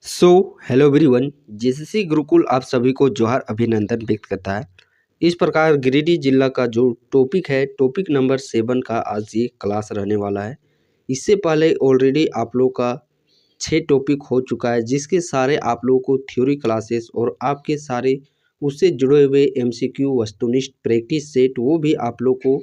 So hello everyone. JCC Gurukul आप सभी को जोहार अभिनंदन व्यक्त करता है। इस प्रकार गिरिडीह जिला का जो टॉपिक है, टॉपिक नंबर 7 का आज ये क्लास रहने वाला है। इससे पहले ऑलरेडी आप लोग का 6 टॉपिक हो चुका है, जिसके सारे आप लोगों को थ्योरी क्लासेस और आपके सारे उससे जुड़े हुए एमसीक्यू वस्तुनिष्ठ प्रैक्टिस सेट वो भी आप लोग को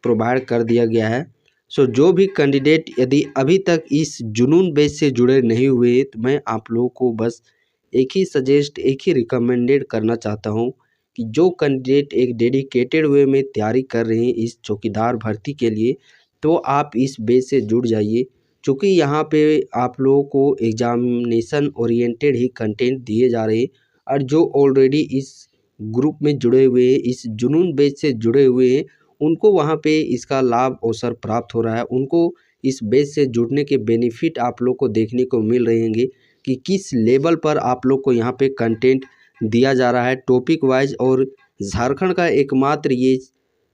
प्रोवाइड कर दिया गया है। सो जो भी कैंडिडेट यदि अभी तक इस जुनून बैच से जुड़े नहीं हुए, तो मैं आप लोगों को बस एक ही सजेस्ट, एक ही रिकमेंडेड करना चाहता हूं कि जो कैंडिडेट एक डेडिकेटेड वे में तैयारी कर रहे हैं इस चौकीदार भर्ती के लिए, तो आप इस बैच से जुड़ जाइए। क्योंकि यहाँ पे आप लोगों को एग्जामिनेशन ओरिएंटेड ही कंटेंट दिए जा रहे हैं, और जो ऑलरेडी इस ग्रुप में जुड़े हुए हैं, इस जुनून बैच से जुड़े हुए हैं, उनको वहाँ पे इसका लाभ अवसर प्राप्त हो रहा है। उनको इस बैच से जुड़ने के बेनिफिट आप लोग को देखने को मिल रहेंगे कि किस लेवल पर आप लोग को यहाँ पे कंटेंट दिया जा रहा है टॉपिक वाइज। और झारखंड का एकमात्र ये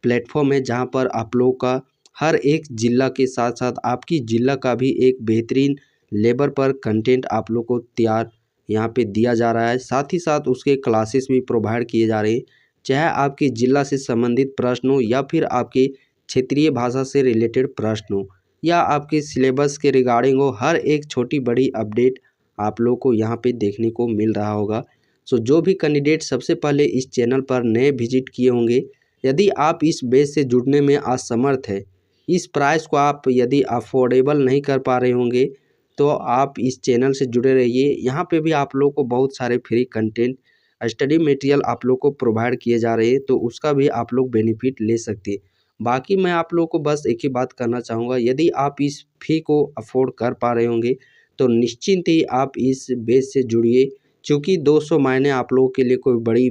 प्लेटफॉर्म है जहाँ पर आप लोगों का हर एक ज़िला के साथ साथ आपकी ज़िला का भी एक बेहतरीन लेवल पर कंटेंट आप लोग को तैयार यहाँ पे दिया जा रहा है। साथ ही साथ उसके क्लासेस भी प्रोवाइड किए जा रहे हैं, चाहे आपके ज़िला से संबंधित प्रश्न हो या फिर आपके क्षेत्रीय भाषा से रिलेटेड प्रश्न हो या आपके सिलेबस के रिगार्डिंग हो। हर एक छोटी बड़ी अपडेट आप लोग को यहाँ पे देखने को मिल रहा होगा। सो जो भी कैंडिडेट सबसे पहले इस चैनल पर नए विजिट किए होंगे, यदि आप इस बेस से जुड़ने में असमर्थ है, इस प्राइस को आप यदि अफोर्डेबल नहीं कर पा रहे होंगे, तो आप इस चैनल से जुड़े रहिए। यहाँ पे भी आप लोग को बहुत सारे फ्री कंटेंट, स्टडी मटेरियल आप लोग को प्रोवाइड किए जा रहे हैं, तो उसका भी आप लोग बेनिफिट ले सकते हैं। बाकी मैं आप लोग को बस एक ही बात करना चाहूँगा, यदि आप इस फ़ी को अफोर्ड कर पा रहे होंगे तो निश्चिंत ही आप इस बेस से जुड़िए। क्योंकि 200 मायने आप लोगों के लिए कोई बड़ी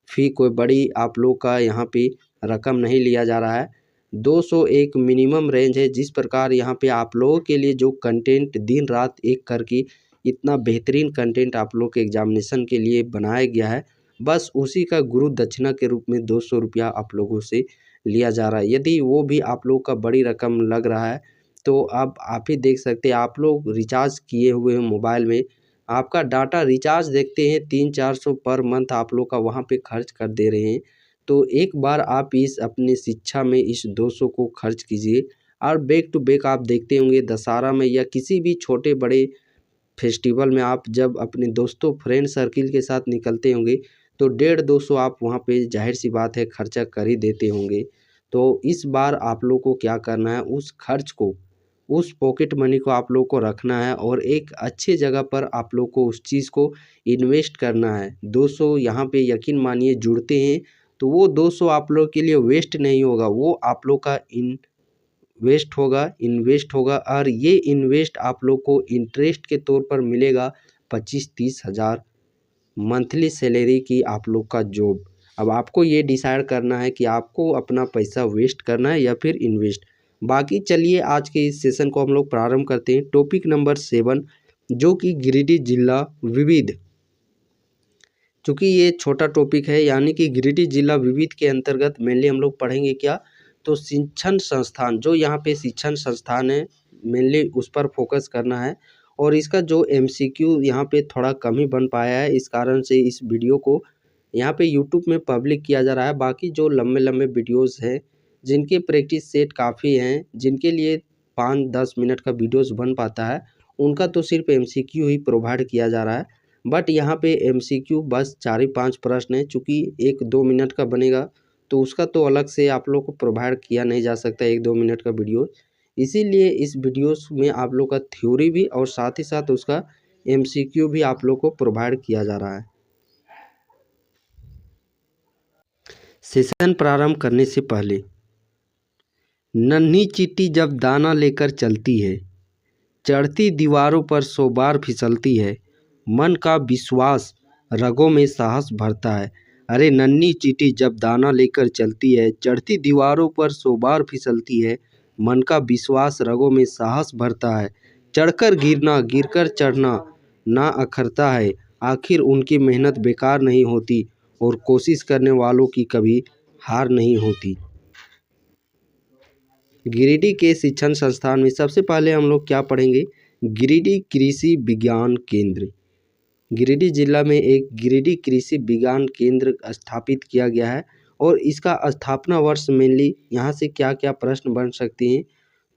फ़ी, कोई बड़ी आप लोग का यहाँ पे रकम नहीं लिया जा रहा है। 200 एक मिनिमम रेंज है। जिस प्रकार यहाँ पे आप लोगों के लिए जो कंटेंट दिन रात एक करके इतना बेहतरीन कंटेंट आप लोग के एग्जामिनेशन के लिए बनाया गया है, बस उसी का गुरु दक्षिणा के रूप में 200 रुपया आप लोगों से लिया जा रहा है। यदि वो भी आप लोग का बड़ी रकम लग रहा है, तो अब आप ही देख सकते हैं, आप लोग रिचार्ज किए हुए हैं मोबाइल में, आपका डाटा रिचार्ज देखते हैं 300-400 पर मंथ आप लोग का वहाँ पे खर्च कर दे रहे हैं। तो एक बार आप इस अपनी शिक्षा में इस 200 को खर्च कीजिए। और बैक टू बैक आप देखते होंगे दशहरा में या किसी भी छोटे बड़े फेस्टिवल में आप जब अपने दोस्तों फ्रेंड सर्किल के साथ निकलते होंगे, तो 150-200 आप वहाँ पे जाहिर सी बात है खर्चा कर ही देते होंगे। तो इस बार आप लोग को क्या करना है, उस खर्च को, उस पॉकेट मनी को आप लोग को रखना है और एक अच्छे जगह पर आप लोग को उस चीज़ को इन्वेस्ट करना है। 200 यहाँ पे यकीन मानिए जुड़ते हैं, तो वो 200 आप लोग के लिए वेस्ट नहीं होगा, वो आप लोग का इन्वेस्ट होगा। और ये इन्वेस्ट आप लोग को इंटरेस्ट के तौर पर मिलेगा 25-30 हज़ार मंथली सैलरी की आप लोग का जॉब। अब आपको ये डिसाइड करना है कि आपको अपना पैसा वेस्ट करना है या फिर इन्वेस्ट। बाकी चलिए आज के इस सेशन को हम लोग प्रारंभ करते हैं। टॉपिक नंबर 7 जो कि गिरिडीह जिला विविध, चूँकि ये छोटा टॉपिक है, यानी कि गिरिडीह जिला विविध के अंतर्गत मेनली हम लोग पढ़ेंगे क्या, तो शिक्षण संस्थान, जो यहाँ पे शिक्षण संस्थान है मेनली उस पर फोकस करना है। और इसका जो एमसीक्यू यहाँ पे थोड़ा कम ही बन पाया है, इस कारण से इस वीडियो को यहाँ पे यूट्यूब में पब्लिक किया जा रहा है। बाकी जो लंबे लंबे वीडियोस हैं जिनके प्रैक्टिस सेट काफ़ी हैं, जिनके लिए 5-10 मिनट का वीडियोस बन पाता है, उनका तो सिर्फ एमसीक्यू ही प्रोवाइड किया जा रहा है। बट यहाँ पे एमसीक्यू बस 4 ही 5 प्रश्न है, चूँकि 1-2 मिनट का बनेगा, तो उसका तो अलग से आप लोग को प्रोवाइड किया नहीं जा सकता 1-2 मिनट का वीडियो। इसीलिए इस वीडियोस में आप लोग का थ्योरी भी और साथ ही साथ उसका एमसीक्यू भी आप लोग को प्रोवाइड किया जा रहा है। सेशन प्रारंभ करने से पहले, नन्ही चींटी जब दाना लेकर चलती है, चढ़ती दीवारों पर 100 बार फिसलती है, मन का विश्वास रगों में साहस भरता है। अरे नन्ही चींटी जब दाना लेकर चलती है, चढ़ती दीवारों पर 100 बार फिसलती है, मन का विश्वास रगों में साहस भरता है। चढ़कर गिरना, गिरकर चढ़ना ना अखरता है, आखिर उनकी मेहनत बेकार नहीं होती और कोशिश करने वालों की कभी हार नहीं होती। गिरिडीह के शिक्षण संस्थान में सबसे पहले हम लोग क्या पढ़ेंगे, गिरिडीह कृषि विज्ञान केंद्र। गिरिडीह जिला में एक गिरिडीह कृषि विज्ञान केंद्र स्थापित किया गया है और इसका स्थापना वर्ष मेनली यहाँ से क्या क्या प्रश्न बन सकते हैं।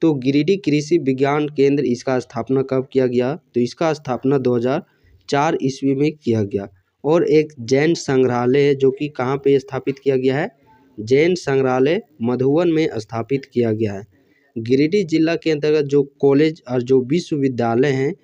तो गिरिडीह कृषि विज्ञान केंद्र इसका स्थापना कब किया गया, तो इसका स्थापना 2004 ईस्वी में किया गया। और एक जैन संग्रहालय है जो कि कहाँ पे स्थापित किया गया है, जैन संग्रहालय मधुबन में स्थापित किया गया है। गिरिडीह जिला के अंतर्गत जो कॉलेज और जो विश्वविद्यालय हैं,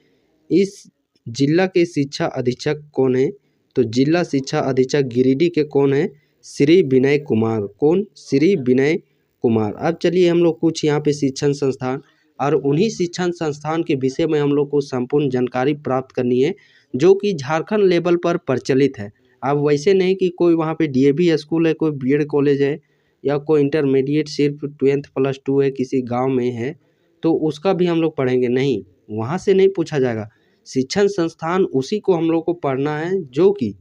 इस जिला के शिक्षा अधीक्षक कौन है, तो जिला शिक्षा अधीक्षक गिरिडीह के कौन है, श्री विनय कुमार। कौन, श्री विनय कुमार। अब चलिए हम लोग कुछ यहाँ पे शिक्षण संस्थान और उन्हीं शिक्षण संस्थान के विषय में हम लोग को संपूर्ण जानकारी प्राप्त करनी है जो कि झारखंड लेवल पर प्रचलित है। अब वैसे नहीं कि कोई वहाँ पे डीएवी स्कूल है, कोई बीएड कॉलेज है या कोई इंटरमीडिएट सिर्फ 12th+2 है किसी गांव में है तो उसका भी हम लोग पढ़ेंगे, नहीं, वहाँ से नहीं पूछा जाएगा। शिक्षण संस्थान उसी को हम लोग को पढ़ना है जो कि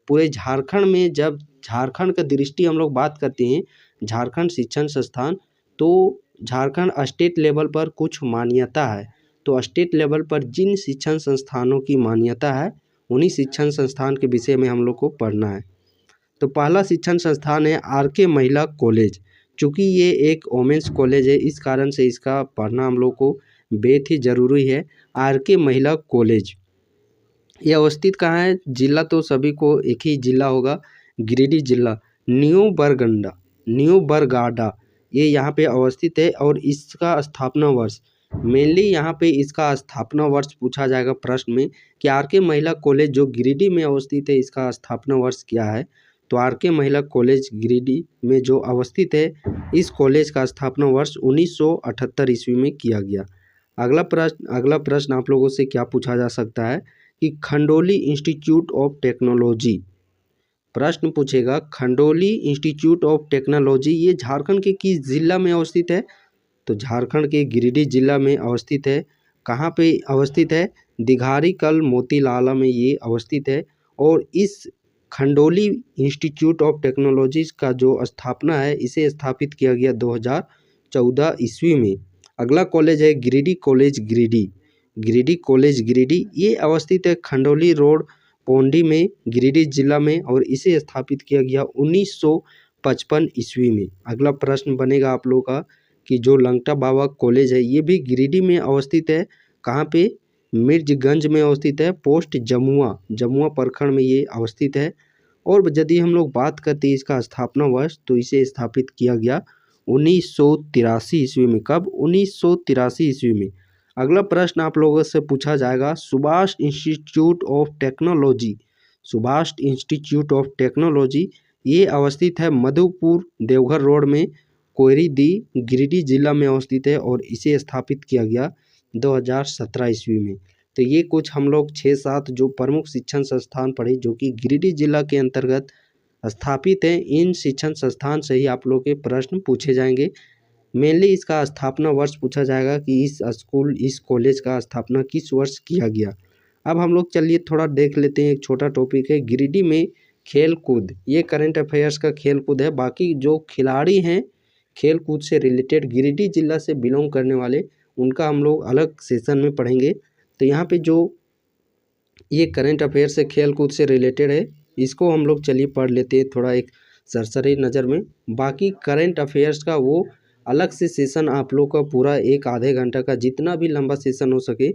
पूरे झारखंड में, जब झारखंड का दृष्टि हम लोग बात करते हैं झारखंड शिक्षण संस्थान, तो झारखंड स्टेट लेवल पर कुछ मान्यता है। तो स्टेट लेवल पर जिन शिक्षण संस्थानों की मान्यता है उन्हीं शिक्षण संस्थान के विषय में हम लोग को पढ़ना है। तो पहला शिक्षण संस्थान है आरके महिला कॉलेज। चूँकि ये एक वोमेंस कॉलेज है इस कारण से इसका पढ़ना हम लोग को बेहद ही ज़रूरी है। आरके महिला कॉलेज ये अवस्थित कहाँ है, जिला तो सभी को एक ही जिला होगा, गिरिडीह जिला, न्यू बरगाडा ये यहाँ पे अवस्थित है। और इसका स्थापना वर्ष, मेनली यहाँ पे इसका स्थापना वर्ष पूछा जाएगा प्रश्न में कि आरके महिला कॉलेज जो गिरिडीह में अवस्थित है इसका स्थापना वर्ष क्या है। तो आरके महिला कॉलेज गिरिडीह में जो अवस्थित है इस कॉलेज का स्थापना वर्ष 1978 ईस्वी में किया गया। अगला प्रश्न आप लोगों से क्या पूछा जा सकता है कि खंडोली इंस्टीट्यूट ऑफ टेक्नोलॉजी, प्रश्न पूछेगा खंडोली इंस्टीट्यूट ऑफ टेक्नोलॉजी ये झारखंड के किस जिला में अवस्थित है, तो झारखंड के गिरिडीह जिला में अवस्थित है। कहाँ पे अवस्थित है, दिघारीकल मोतीलाला में ये अवस्थित है। और इस खंडोली इंस्टीट्यूट ऑफ टेक्नोलॉजी का जो स्थापना है इसे स्थापित किया गया 2014 ईस्वी में। अगला कॉलेज है गिरिडीह कॉलेज गिरिडीह, ये अवस्थित है खंडोली रोड पौंडी में गिरिडीह जिला में और इसे स्थापित किया गया 1955 ईस्वी में। अगला प्रश्न बनेगा आप लोगों का कि जो लंगटा बाबा कॉलेज है ये भी गिरिडीह में अवस्थित है। कहाँ पे, मिर्जगंज में अवस्थित है, पोस्ट जमुआ प्रखंड में ये अवस्थित है। और यदि हम लोग बात करते हैं इसका स्थापना वर्ष तो इसे स्थापित किया गया 1983 ईस्वी में। कब, 1983 ईस्वी में। अगला प्रश्न आप लोगों से पूछा जाएगा सुभाष इंस्टीट्यूट ऑफ टेक्नोलॉजी ये अवस्थित है मधुपुर देवघर रोड में, कोयरीदी गिरिडीह जिला में अवस्थित है और इसे स्थापित किया गया 2017 ईस्वी में। तो ये कुछ हम लोग 6-7 जो प्रमुख शिक्षण संस्थान पढ़े जो कि गिरिडीह जिला के अंतर्गत स्थापित हैं। इन शिक्षण संस्थान से ही आप लोग के प्रश्न पूछे जाएंगे। मेनली इसका स्थापना वर्ष पूछा जाएगा कि इस कॉलेज का स्थापना किस वर्ष किया गया। अब हम लोग चलिए थोड़ा देख लेते हैं, एक छोटा टॉपिक है गिरिडीह में खेल कूद, ये करंट अफेयर्स का खेल कूद है। बाकी जो खिलाड़ी हैं खेल कूद से रिलेटेड गिरिडीह जिला से बिलोंग करने वाले उनका हम लोग अलग सेशन में पढ़ेंगे। तो यहाँ पे जो ये करंट अफेयर से खेल कूद से रिलेटेड है इसको हम लोग चलिए पढ़ लेते हैं थोड़ा एक सरसरी नज़र में। बाकी करंट अफेयर्स का वो अलग से सेशन आप लोग का पूरा एक आधे घंटा का जितना भी लंबा सेशन हो सके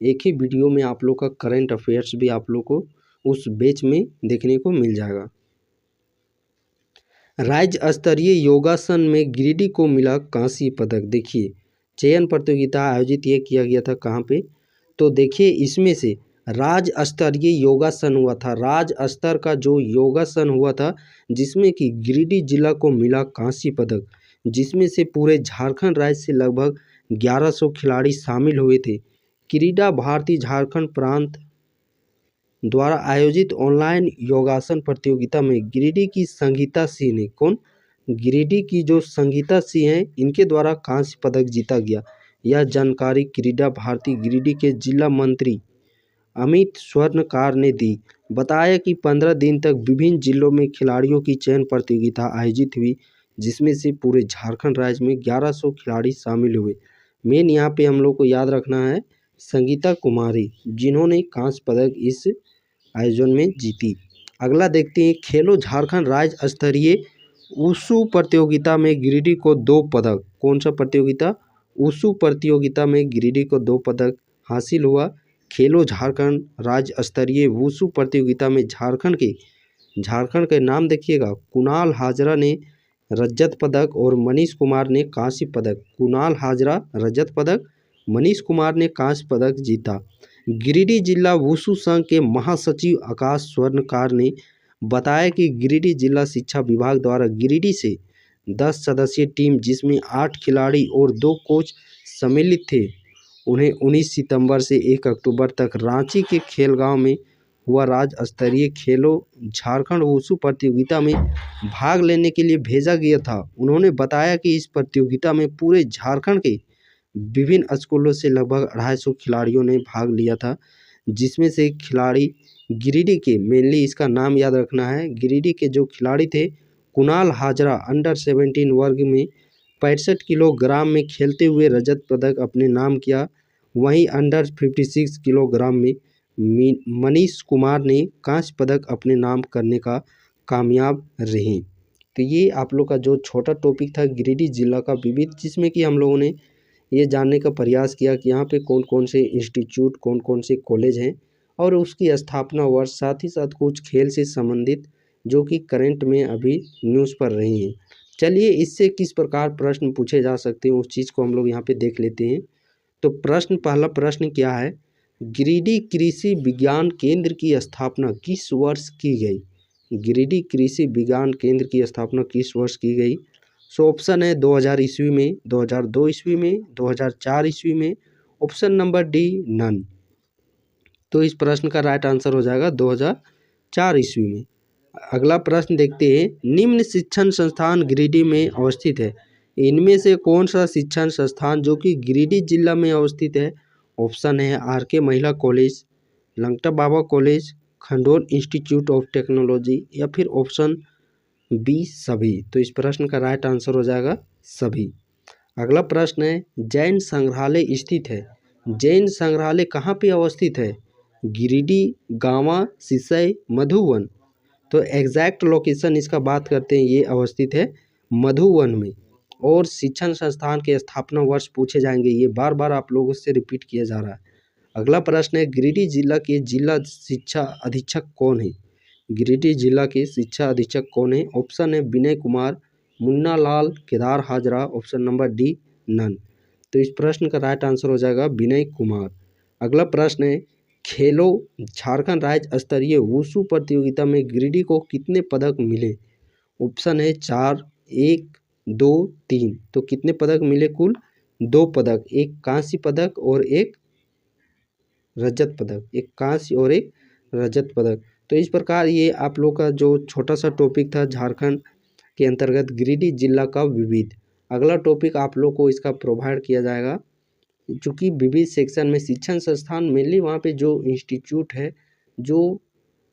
एक ही वीडियो में आप लोग का करंट अफेयर्स भी आप लोग को उस बैच में देखने को मिल जाएगा। राज्य स्तरीय योगासन में गिरिडीह को मिला कांस्य पदक। देखिए चयन प्रतियोगिता आयोजित ये किया गया था कहाँ पे, तो देखिए इसमें से राज्य स्तरीय योगासन हुआ था, राज्य स्तर का जो योगासन हुआ था जिसमें कि गिरिडीह जिला को मिला कांस्य पदक, जिसमें से पूरे झारखंड राज्य से लगभग 1100 खिलाड़ी शामिल हुए थे। क्रीडा भारती झारखंड प्रांत द्वारा आयोजित ऑनलाइन योगासन प्रतियोगिता में गिरिडीह की संगीता सिंह ने, कौन, गिरिडीह की जो संगीता सिंह हैं इनके द्वारा कांस्य पदक जीता गया। यह जानकारी क्रीडा भारती गिरिडीह के जिला मंत्री अमित स्वर्णकार ने दी। बताया कि 15 दिन तक विभिन्न जिलों में खिलाड़ियों की चयन प्रतियोगिता आयोजित हुई जिसमें से पूरे झारखंड राज्य में 1100 खिलाड़ी शामिल हुए। मेन यहाँ पे हम लोग को याद रखना है संगीता कुमारी जिन्होंने कांस्य पदक इस आयोजन में जीती। अगला देखते हैं, खेलो झारखंड राज्य स्तरीय वुशु प्रतियोगिता में गिरिडीह को 2 पदक। कौन सा प्रतियोगिता? वुशु प्रतियोगिता में गिरिडीह को 2 पदक हासिल हुआ। खेलो झारखंड राज्य स्तरीय वुशु प्रतियोगिता में झारखंड के नाम देखिएगा, कुणाल हाजरा ने रजत पदक और मनीष कुमार ने कांस्य पदक। कुणाल हाजरा रजत पदक, मनीष कुमार ने कांस्य पदक जीता। गिरिडीह जिला वुशु संघ के महासचिव आकाश स्वर्णकार ने बताया कि गिरिडीह जिला शिक्षा विभाग द्वारा गिरिडीह से 10 सदस्यीय टीम जिसमें 8 खिलाड़ी और 2 कोच सम्मिलित थे, उन्हें 19 सितंबर से 1 अक्टूबर तक रांची के खेलगांव में हुआ राज्य स्तरीय खेलो झारखंड वुशु प्रतियोगिता में भाग लेने के लिए भेजा गया था। उन्होंने बताया कि इस प्रतियोगिता में पूरे झारखंड के विभिन्न स्कूलों से लगभग 250 खिलाड़ियों ने भाग लिया था, जिसमें से खिलाड़ी गिरिडीह के, मेनली इसका नाम याद रखना है, गिरिडीह के जो खिलाड़ी थे, कुणाल हाजरा अंडर 17 वर्ग में 65 किलोग्राम में खेलते हुए रजत पदक अपने नाम किया। वहीं अंडर 56 किलोग्राम में मनीष कुमार ने कांस्य पदक अपने नाम करने का कामयाब रहे। तो ये आप लोग का जो छोटा टॉपिक था गिरिडीह जिला का विविध, जिसमें कि हम लोगों ने ये जानने का प्रयास किया कि यहाँ पे कौन कौन से इंस्टीट्यूट, कौन कौन से कॉलेज हैं और उसकी स्थापना वर्ष, साथ ही साथ कुछ खेल से संबंधित जो कि करंट में अभी न्यूज़ पर रही हैं। चलिए, इससे किस प्रकार प्रश्न पूछे जा सकते हैं उस चीज़ को हम लोग यहाँ पे देख लेते हैं। तो पहला प्रश्न क्या है, गिरिडीह कृषि विज्ञान केंद्र की स्थापना किस वर्ष की गई? गिरिडीह कृषि विज्ञान केंद्र की स्थापना किस वर्ष की गई? सो ऑप्शन है 2000 ईस्वी में, 2002 ईस्वी में, 2004 ईस्वी में, ऑप्शन नंबर डी नन। तो इस प्रश्न का राइट आंसर हो जाएगा 2004 ईस्वी में। अगला प्रश्न देखते हैं, निम्न शिक्षण संस्थान गिरिडीह में अवस्थित है, इनमें से कौन सा शिक्षण संस्थान जो कि गिरिडीह जिला में अवस्थित है? ऑप्शन है R K. Mahila college, Langta Baba college, Khandol institute of technology, या फिर ऑप्शन बी सभी। तो इस प्रश्न का राइट आंसर हो जाएगा सभी। अगला प्रश्न है, जैन संग्रहालय स्थित है, जैन संग्रहालय कहाँ पे अवस्थित है? गिरिडीह, गांवा, सिसई, मधुवन। तो एग्जैक्ट लोकेशन इसका बात करते हैं, ये अवस्थित है मधुवन में। और शिक्षण संस्थान के स्थापना वर्ष पूछे जाएंगे, ये बार बार आप लोगों से रिपीट किया जा रहा है। अगला प्रश्न है, गिरिडीह जिला के जिला शिक्षा अधीक्षक कौन है? गिरिडीह जिला के शिक्षा अधीक्षक कौन है? ऑप्शन है Vinay Kumar, Munna Lal, Kedar Hajra, option number D none. तो इस प्रश्न का राइट आंसर हो जाएगा विनय कुमार। अगला प्रश्न है, खेलो झारखंड राज्य स्तरीय वुशु प्रतियोगिता में गिरिडीह को कितने पदक मिले? ऑप्शन है 4, 1, 2, 3। तो कितने पदक मिले? कुल 2 पदक, एक कांस्य पदक और एक रजत पदक, एक कांस्य और एक रजत पदक। तो इस प्रकार ये आप लोग का जो छोटा सा टॉपिक था झारखंड के अंतर्गत गिरिडीह जिला का विविध। अगला टॉपिक आप लोग को इसका प्रोवाइड किया जाएगा, चूँकि विविध सेक्शन में शिक्षण संस्थान मेनली वहाँ पे जो इंस्टीट्यूट है जो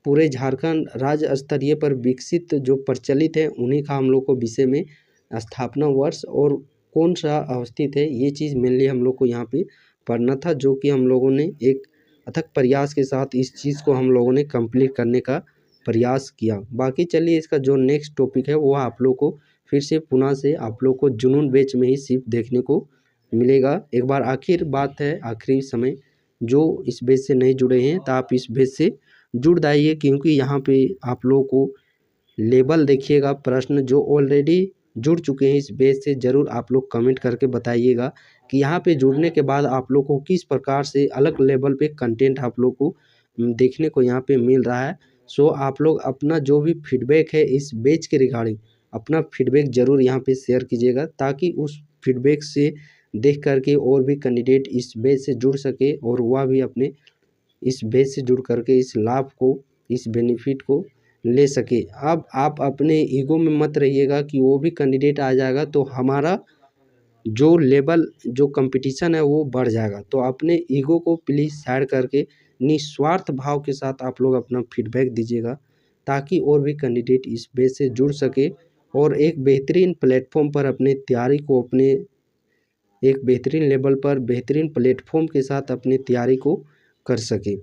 पूरे झारखंड राज्य स्तरीय पर विकसित जो प्रचलित है, उन्हीं का हम लोग को विषय में स्थापना वर्ष और कौन सा अवस्थित है, ये चीज़ मेनली हम लोग को यहाँ पे पढ़ना था, जो कि हम लोगों ने एक अथक प्रयास के साथ इस चीज़ को हम लोगों ने कंप्लीट करने का प्रयास किया। बाकी चलिए, इसका जो नेक्स्ट टॉपिक है वो आप लोग को फिर से पुनः से आप लोग को जुनून बैच में ही सिर्फ देखने को मिलेगा। एक बार आखिर बात है, आखिरी समय जो इस बैच से नहीं जुड़े हैं तो आप इस बैच से जुड़ जाइए, क्योंकि यहाँ पे आप लोगों को लेवल देखिएगा, प्रश्न जो ऑलरेडी जुड़ चुके हैं इस बैच से ज़रूर आप लोग कमेंट करके बताइएगा कि यहाँ पे जुड़ने के बाद आप लोग को किस प्रकार से अलग लेवल पे कंटेंट आप लोग को देखने को यहाँ पे मिल रहा है। सो आप लोग अपना जो भी फीडबैक है इस बैच के रिगार्डिंग, अपना फीडबैक ज़रूर यहाँ पे शेयर कीजिएगा, ताकि उस फीडबैक से देख करके और भी कैंडिडेट इस बैच से जुड़ सके और वह भी अपने इस बैच से जुड़ करके इस लाभ को, इस बेनिफिट को ले सके। अब आप अपने ईगो में मत रहिएगा कि वो भी कैंडिडेट आ जाएगा तो हमारा जो लेवल, जो कंपटीशन है वो बढ़ जाएगा। तो अपने ईगो को प्लीज़ साइड करके निस्वार्थ भाव के साथ आप लोग अपना फीडबैक दीजिएगा, ताकि और भी कैंडिडेट इस बैच से जुड़ सके और एक बेहतरीन प्लेटफॉर्म पर अपने तैयारी को, अपने एक बेहतरीन लेवल पर बेहतरीन प्लेटफॉर्म के साथ अपनी तैयारी को कर सके।